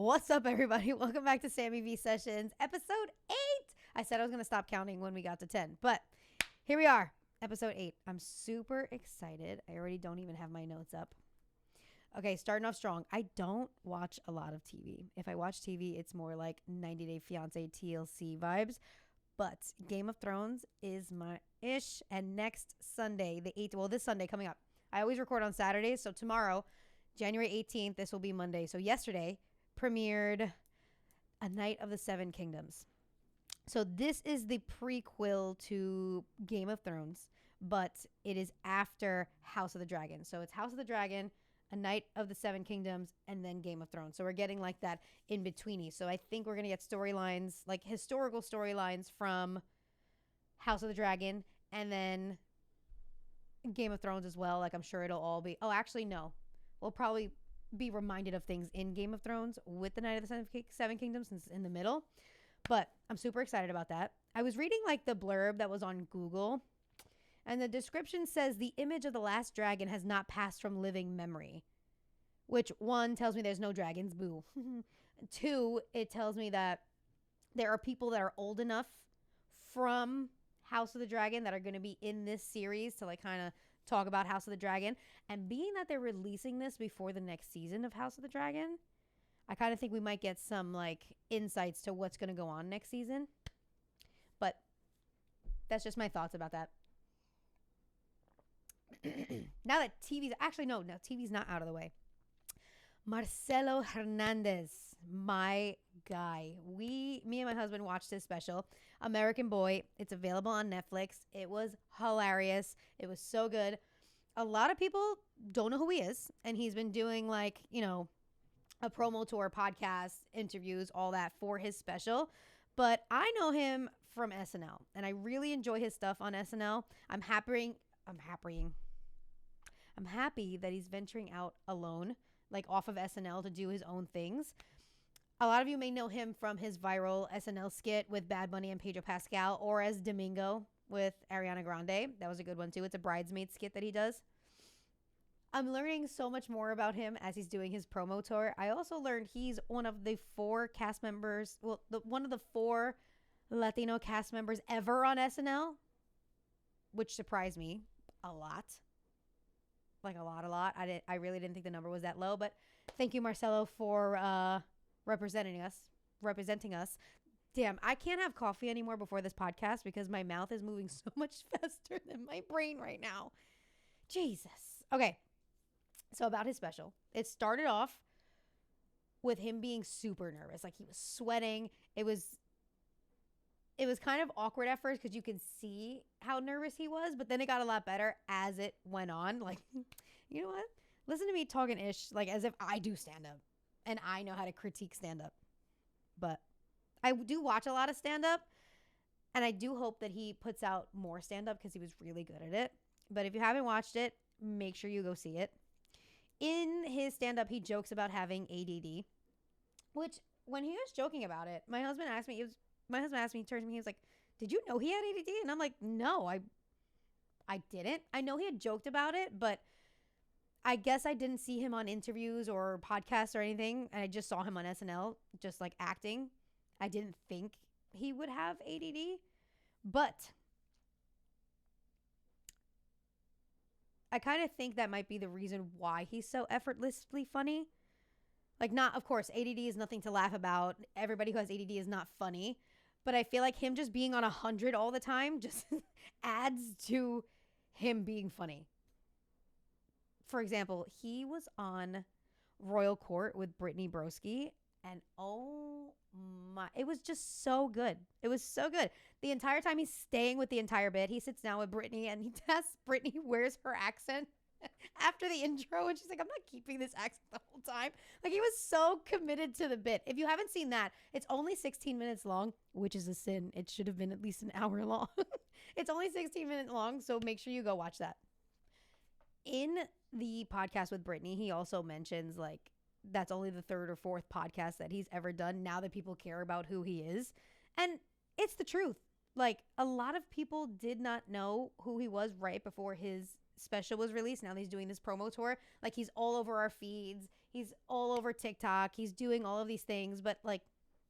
What's up, everybody? Welcome back to Sammy V Sessions, episode 8. I said I was going to stop counting when we got to 10, but here we are, episode 8. I'm super excited. I already don't even have my notes up. Okay, starting off strong. I don't watch a lot of TV. If I watch TV, it's more like 90 Day Fiancé TLC vibes. But Game of Thrones is my ish. And next Sunday, the 8th, well, this Sunday coming up. I always record on Saturdays. So tomorrow, January 18th, this will be Monday. So yesterday premiered A Night of the Seven Kingdoms. So this is the prequel to Game of Thrones, but it is after House of the Dragon. So it's House of the Dragon, A Night of the Seven Kingdoms, and then Game of Thrones. So we're getting like that in-betweeny. So I think we're going to get storylines, like historical storylines from House of the Dragon, and then Game of Thrones as well. Like I'm sure it'll all be... Oh, actually, no. We'll probably be reminded of things in Game of Thrones with The Night of the Seven Kingdoms since it's in the middle. But I'm super excited about that. I was reading like the blurb that was on Google, and the description says the image of the last dragon has not passed from living memory, which one tells me there's no dragons. Boo. Two, it tells me that there are people that are old enough from House of the Dragon that are going to be in this series to like kind of talk about House of the Dragon. And being that they're releasing this before the next season of House of the Dragon, I kind of think we might get some like insights to what's going to go on next season. But that's just my thoughts about that. Now that TV's actually no, TV's not out of the way. Marcello Hernández, my guy. Me and my husband watched his special, American Boy. It's available on Netflix. It was hilarious. It was so good. A lot of people don't know who he is, and he's been doing like, you know, a promo tour, podcast, interviews, all that for his special. But I know him from SNL, and I really enjoy his stuff on SNL. I'm happy that he's venturing out alone, like off of SNL to do his own things. A lot of you may know him from his viral SNL skit with Bad Bunny and Pedro Pascal, or as Domingo with Ariana Grande. That was a good one too. It's a bridesmaid skit that he does. I'm learning so much more about him as he's doing his promo tour. I also learned he's one of the 4 cast members, one of the 4 Latino cast members ever on SNL, which surprised me a lot. Like a lot. I really didn't think the number was that low, but thank you, Marcello, for representing us. Damn, I can't have coffee anymore before this podcast because my mouth is moving so much faster than my brain right now. Jesus. Okay. So about his special, it started off with him being super nervous. Like he was sweating. It was kind of awkward at first because you could see how nervous he was, but then it got a lot better as it went on. Like, you know what? Listen to me talking ish, like as if I do stand up and I know how to critique stand up. But I do watch a lot of stand up, and I do hope that he puts out more stand up because he was really good at it. But if you haven't watched it, make sure you go see it. In his stand up, he jokes about having ADD, which when he was joking about it, my husband asked me, he turned to me, he was like, "Did you know he had ADD?" And I'm like, "No, I didn't. I know he had joked about it, but I guess I didn't see him on interviews or podcasts or anything. And I just saw him on SNL, just like acting. I didn't think he would have ADD, but I kind of think that might be the reason why he's so effortlessly funny. Like, not, of course, ADD is nothing to laugh about. Everybody who has ADD is not funny. But I feel like him just being on 100 all the time just adds to him being funny. For example, he was on Royal Court with Brittany Broski, and oh my, it was just so good. It was so good. The entire time he's staying with the entire bit, he sits down with Brittany and he asks Brittany where's her accent after the intro, and she's like, "I'm not keeping this accent the whole time." Like, he was so committed to the bit. If you haven't seen that, it's only 16 minutes long, which is a sin. It should have been at least an hour long. It's only 16 minutes long, so make sure you go watch that. In the podcast with Brittany, he also mentions like that's only the 3rd or 4th podcast that he's ever done now that people care about who he is. And it's the truth. Like, a lot of people did not know who he was right before his special was released. Now he's doing this promo tour. Like, he's all over our feeds. He's all over TikTok. He's doing all of these things. But, like,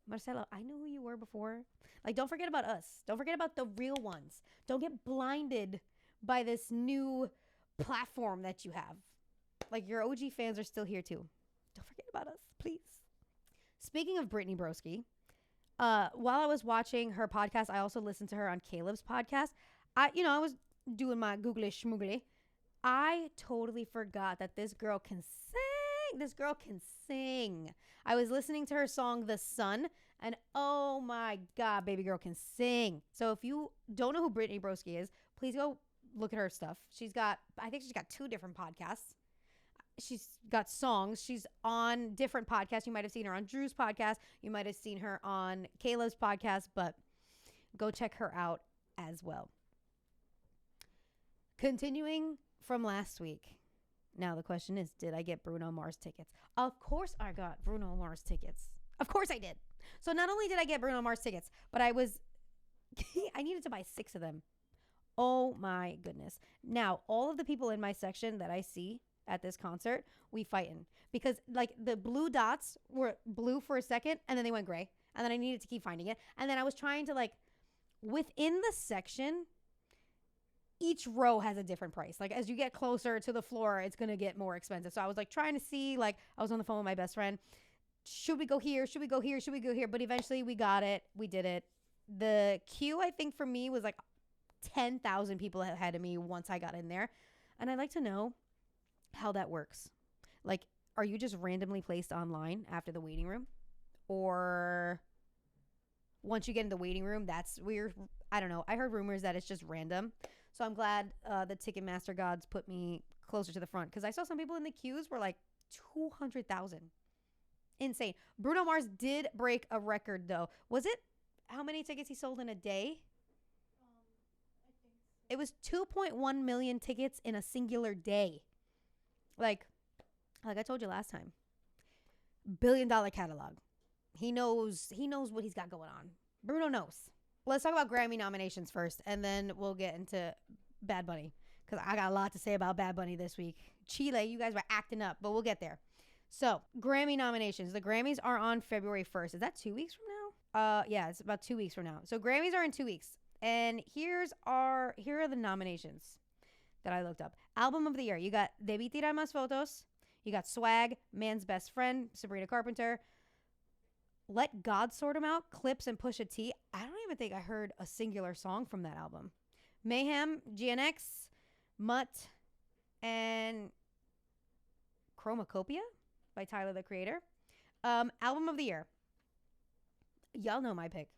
Marcello, I know who you were before. Like, don't forget about us. Don't forget about the real ones. Don't get blinded by this new platform that you have. Like, your OG fans are still here, too. Don't forget about us, please. Speaking of Brittany Broski, while I was watching her podcast, I also listened to her on Caleb's podcast. I was doing my googly schmoogly. I totally forgot that this girl can sing. This girl can sing. I was listening to her song, The Sun, and oh my God, baby girl can sing. So if you don't know who Brittany Broski is, please go look at her stuff. I think she's got 2 different podcasts. She's got songs. She's on different podcasts. You might have seen her on Drew's podcast. You might have seen her on Kayla's podcast, but go check her out as well. Continuing from last week. Now the question is, did I get Bruno Mars tickets? Of course I got Bruno Mars tickets. Of course I did. So not only did I get Bruno Mars tickets, but I needed to buy 6 of them. Oh my goodness. Now, all of the people in my section that I see at this concert, we fighting. Because, like, the blue dots were blue for a second, and then they went gray. And then I needed to keep finding it. And then I was trying to, like, within the section, each row has a different price. Like, as you get closer to the floor, it's going to get more expensive. So I was, like, trying to see, like, I was on the phone with my best friend. Should we go here? Should we go here? Should we go here? But eventually we got it. We did it. The queue, I think, for me was, like, 10,000 people ahead of me once I got in there. And I'd like to know how that works. Like, are you just randomly placed online after the waiting room? Or once you get in the waiting room, that's weird. I don't know. I heard rumors that it's just random. So I'm glad the Ticketmaster gods put me closer to the front, because I saw some people in the queues were like 200,000. Insane. Bruno Mars did break a record, though. Was it how many tickets he sold in a day? I think so. It was 2.1 million tickets in a singular day. Like I told you last time, $1 billion catalog. He knows what he's got going on. Bruno knows. Let's talk about Grammy nominations first, and then we'll get into Bad Bunny, because I got a lot to say about Bad Bunny this week. Chile, you guys were acting up, but we'll get there. So, Grammy nominations. The Grammys are on February 1st. Is that 2 weeks from now? Yeah, it's about 2 weeks from now. So, Grammys are in 2 weeks. And here are the nominations that I looked up. Album of the Year. You got Debí Tirar Más Fotos. You got Swag, Man's Best Friend, Sabrina Carpenter. Let God Sort 'Em Out, Clips, and Pusha T. I don't even think I heard a singular song from that album. Mayhem, GNX, Mutt, and Chromacopia by Tyler, the Creator. Album of the Year. Y'all know my pick.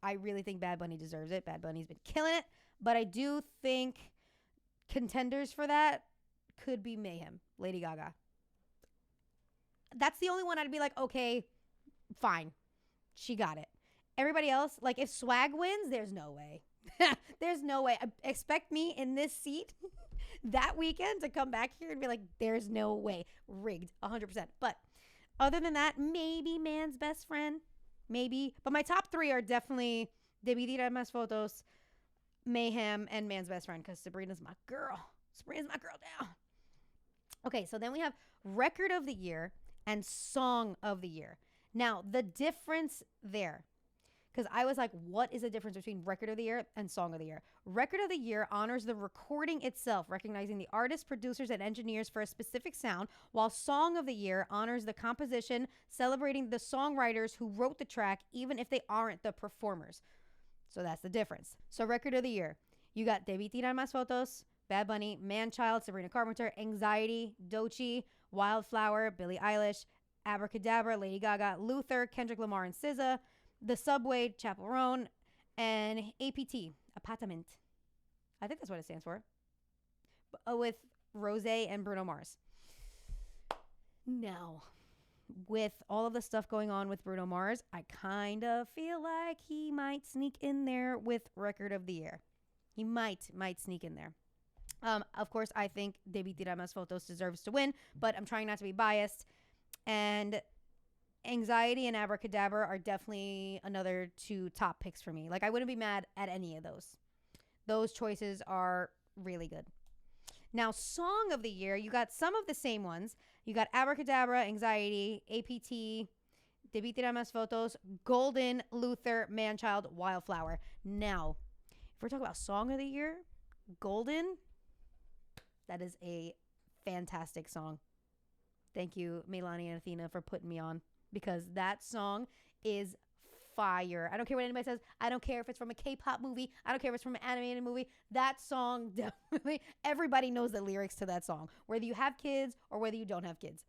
I really think Bad Bunny deserves it. Bad Bunny's been killing it. But I do think contenders for that could be Mayhem, Lady Gaga. That's the only one I'd be like, okay, fine. She got it. Everybody else, like, if Swag wins, there's no way. There's no way. Expect me in this seat that weekend to come back here and be like, there's no way. Rigged, 100%. But other than that, maybe Man's Best Friend. Maybe. But my top 3 are definitely Debí Tirar Más Fotos, Mayhem, and Man's Best Friend, because Sabrina's my girl. Sabrina's my girl down. Okay, so then we have Record of the Year and Song of the Year. Now, the difference there, because I was like, what is the difference between Record of the Year and Song of the Year? Record of the Year honors the recording itself, recognizing the artists, producers, and engineers for a specific sound, while Song of the Year honors the composition, celebrating the songwriters who wrote the track, even if they aren't the performers. So that's the difference. So Record of the Year, you got Debí Tirar Más Fotos, Bad Bunny, Man-Child, Sabrina Carpenter, Anxiety, Doechii, Wildflower, Billie Eilish, Abracadabra, Lady Gaga, Luther, Kendrick Lamar and SZA, The Subway, Chappell Roan, and APT, Appartement. I think that's what it stands for. With Rosé and Bruno Mars. Now, with all of the stuff going on with Bruno Mars, I kind of feel like he might sneak in there with Record of the Year. He might sneak in there. Of course, I think Debí Tirar Más Fotos deserves to win, but I'm trying not to be biased. And Anxiety and Abracadabra are definitely another 2 top picks for me. Like, I wouldn't be mad at any of those. Those choices are really good. Now, song of the year, you got some of the same ones. You got Abracadabra, Anxiety, APT, Debí tirar más fotos, Golden, Luther, Manchild, Wildflower. Now, if we're talking about song of the year, Golden, that is a fantastic song. Thank you, Melania and Athena, for putting me on, because that song is fire. I don't care what anybody says. I don't care if it's from a K-pop movie. I don't care if it's from an animated movie. That song, definitely, everybody knows the lyrics to that song. Whether you have kids or whether you don't have kids.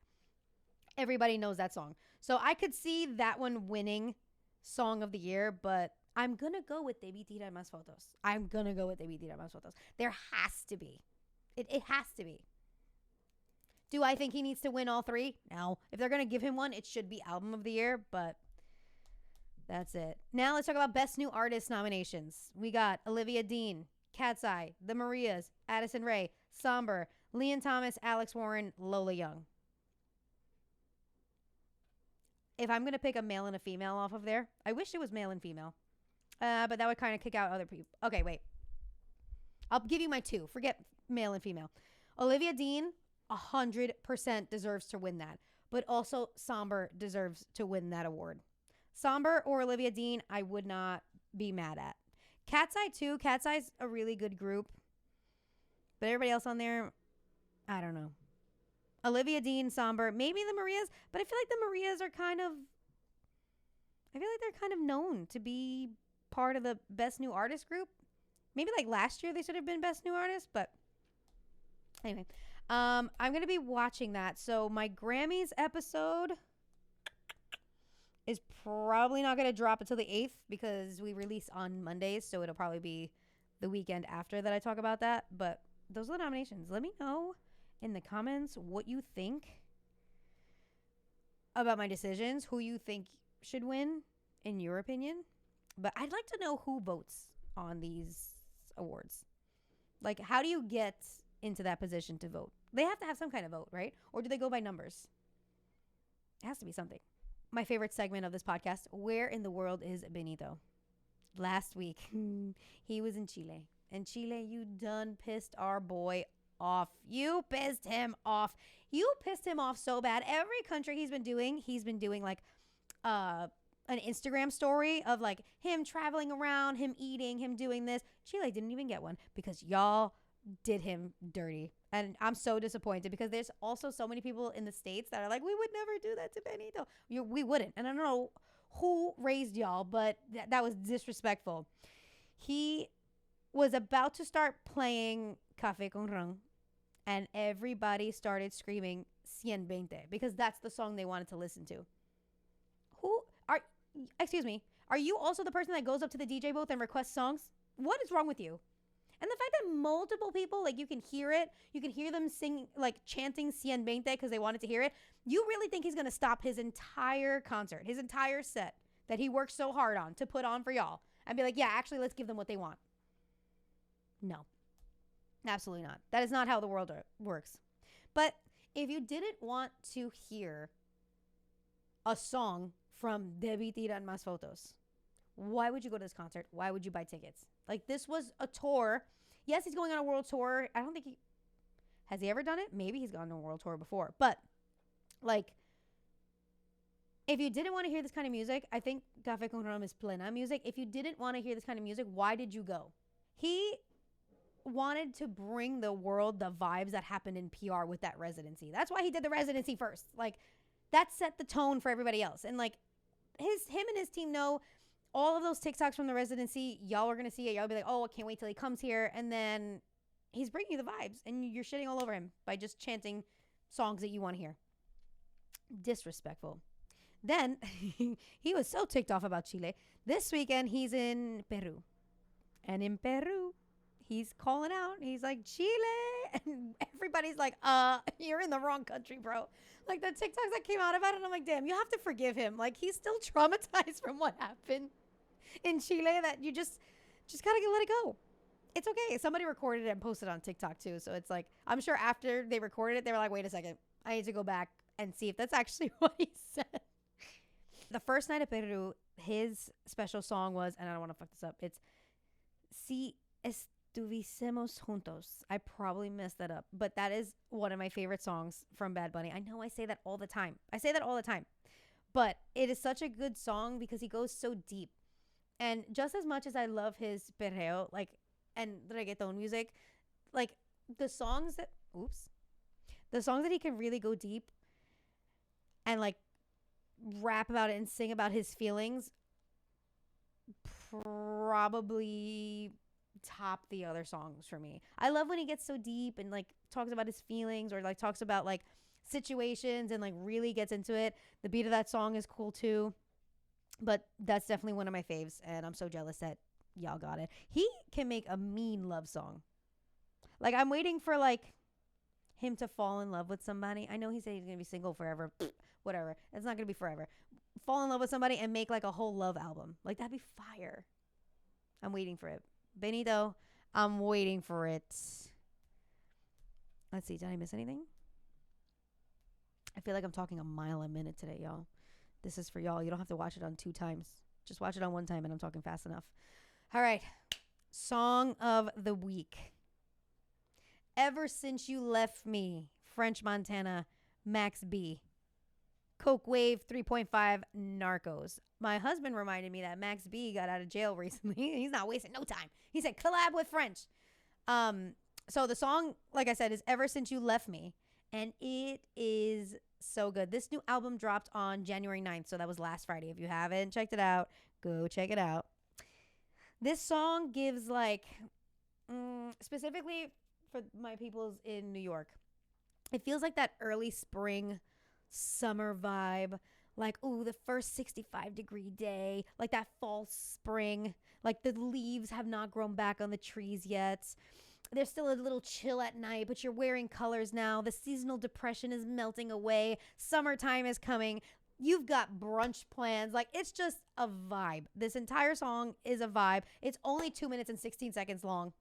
Everybody knows that song. So I could see that one winning song of the year, but I'm going to go with Debí tirar más fotos. I'm going to go with Debí tirar más fotos. There has to be. It has to be. Do I think he needs to win all three? No. If they're going to give him one, it should be album of the year, but that's it. Now let's talk about Best New Artist nominations. We got Olivia Dean, Cat's Eye, The Marias, Addison Rae, Somber, Leon Thomas, Alex Warren, Lola Young. If I'm going to pick a male and a female off of there, I wish it was male and female. But that would kind of kick out other people. Okay, wait. I'll give you my two. Forget male and female. Olivia Dean, 100% deserves to win that. But also Somber deserves to win that award. Somber or Olivia Dean, I would not be mad at. Cat's Eye too. Cat's Eye's a really good group. But everybody else on there, I don't know. Olivia Dean, Somber, maybe the Marias, but I feel like the Marias are they're kind of known to be part of the Best New Artist group. Maybe like last year they should have been Best New Artist, but anyway. I'm going to be watching that. So my Grammys episode is probably not going to drop until the 8th because we release on Mondays, so it'll probably be the weekend after that I talk about that. But those are the nominations. Let me know in the comments what you think about my decisions, who you think should win in your opinion. But I'd like to know who votes on these awards. Like, how do you get into that position to vote? They have to have some kind of vote, right? Or do they go by numbers? It has to be something. My favorite segment of this podcast, where in the world is Benito? Last week, he was in Chile. And Chile, you done pissed our boy off. You pissed him off. You pissed him off so bad. Every country he's been doing like an Instagram story of like him traveling around, him eating, him doing this. Chile didn't even get one because y'all did him dirty. And I'm so disappointed because there's also so many people in the States that are like, we would never do that to Benito. We wouldn't. And I don't know who raised y'all, but that was disrespectful. He was about to start playing Café con Ron, and everybody started screaming 120 because that's the song they wanted to listen to. Excuse me, are you also the person that goes up to the DJ booth and requests songs? What is wrong with you? And the fact that multiple people, like, you can hear it, you can hear them sing, like, chanting 120 because they wanted to hear it. You really think he's going to stop his entire concert, his entire set that he worked so hard on to put on for y'all and be like, yeah, actually, let's give them what they want? No, absolutely not. That is not how the world works. But if you didn't want to hear a song from Debí tirar más fotos, why would you go to this concert? Why would you buy tickets? Like, this was a tour. Yes, he's going on a world tour. I don't think has he ever done it? Maybe he's gone on a world tour before. But, like, if you didn't want to hear this kind of music, I think Café con Ron is plena music. If you didn't want to hear this kind of music, why did you go? He wanted to bring the world the vibes that happened in PR with that residency. That's why he did the residency first. Like, that set the tone for everybody else. And, like, him and his team know all of those TikToks from the residency. Y'all are going to see it. Y'all be like, oh, I can't wait till he comes here. And then he's bringing you the vibes, and you're shitting all over him by just chanting songs that you want to hear. Disrespectful. Then he was so ticked off about Chile. This weekend, he's in Peru. And in Peru, he's calling out. He's like, Chile. And everybody's like, you're in the wrong country, bro. Like, the TikToks that came out about it, I'm like, damn, you have to forgive him. Like, he's still traumatized from what happened in Chile, that you just gotta let it go. It's okay. Somebody recorded it and posted it on TikTok too. So it's like, I'm sure after they recorded it, they were like, wait a second, I need to go back and see if that's actually what he said. The first night of Peru, his special song was, and I don't want to fuck this up, it's Si Estuviésemos juntos. I probably messed that up, but that is one of my favorite songs from Bad Bunny. I know I say that all the time. But it is such a good song because he goes so deep. And just as much as I love his perreo, like, and reggaeton music, like the songs that, the songs that he can really go deep and like rap about it and sing about his feelings probably top the other songs for me. I love when he gets so deep and like talks about his feelings or like talks about like situations and like really gets into it. The beat of that song is cool too. But that's definitely one of my faves, and I'm so jealous that y'all got it. He can make a mean love song. Like I'm waiting for like him to fall in love with somebody. I know he said he's gonna be single forever. Whatever. It's not gonna be forever. Fall in love with somebody and make like a whole love album. Like that'd be fire. I'm waiting for it. Benito, I'm waiting for it. Let's see. Did I miss anything? I feel like I'm talking a mile a minute today, y'all. This is for y'all. You don't have to watch it on 2 times. Just watch it on 1 time and I'm talking fast enough. All right. Song of the week. Ever Since You Left Me, French Montana, Max B. Coke Wave 3.5 Narcos. My husband reminded me that Max B got out of jail recently. He's not wasting no time. He said collab with French. So the song, like I said, is Ever Since You Left Me. And it is so good. This new album dropped on January 9th. So that was last Friday. If you haven't checked it out, go check it out. This song gives like, specifically for my peoples in New York, it feels like that early spring summer vibe. Like, ooh, the first 65-degree day, like that fall spring, like the leaves have not grown back on the trees yet. There's still a little chill at night, but you're wearing colors now. The seasonal depression is melting away. Summertime is coming. You've got brunch plans. Like, it's just a vibe. This entire song is a vibe. It's only 2 minutes and 16 seconds long.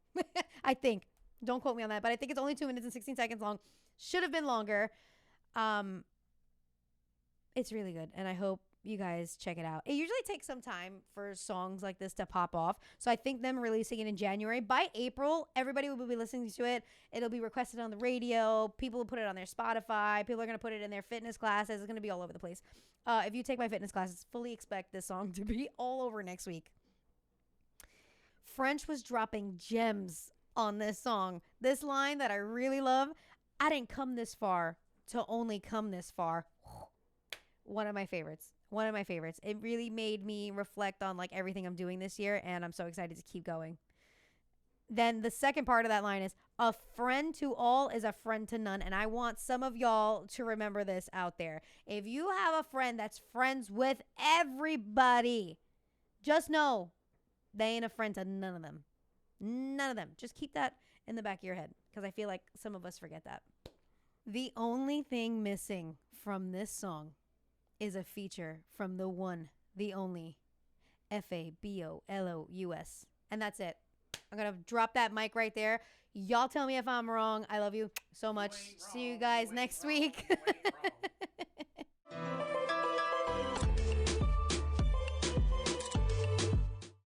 I think. Don't quote me on that, but I think it's only 2 minutes and 16 seconds long. Should have been longer. It's really good, and I hope you guys check it out. It usually takes some time for songs like this to pop off, so I think them releasing it in January. By April, everybody will be listening to it. It'll be requested on the radio. People will put it on their Spotify. People are going to put it in their fitness classes. It's going to be all over the place. If you take my fitness classes, fully expect this song to be all over next week. French was dropping gems on this song. This line that I really love, I didn't come this far to only come this far. One of my favorites. It really made me reflect on like everything I'm doing this year, and I'm so excited to keep going. Then the second part of that line is, a friend to all is a friend to none. And I want some of y'all to remember this out there. If you have a friend that's friends with everybody, just know they ain't a friend to none of them. None of them. Just keep that in the back of your head, because I feel like some of us forget that. The only thing missing from this song is a feature from the one, the only, Fabolous. And that's it. I'm going to drop that mic right there. Y'all tell me if I'm wrong. I love you so much. See you guys next week.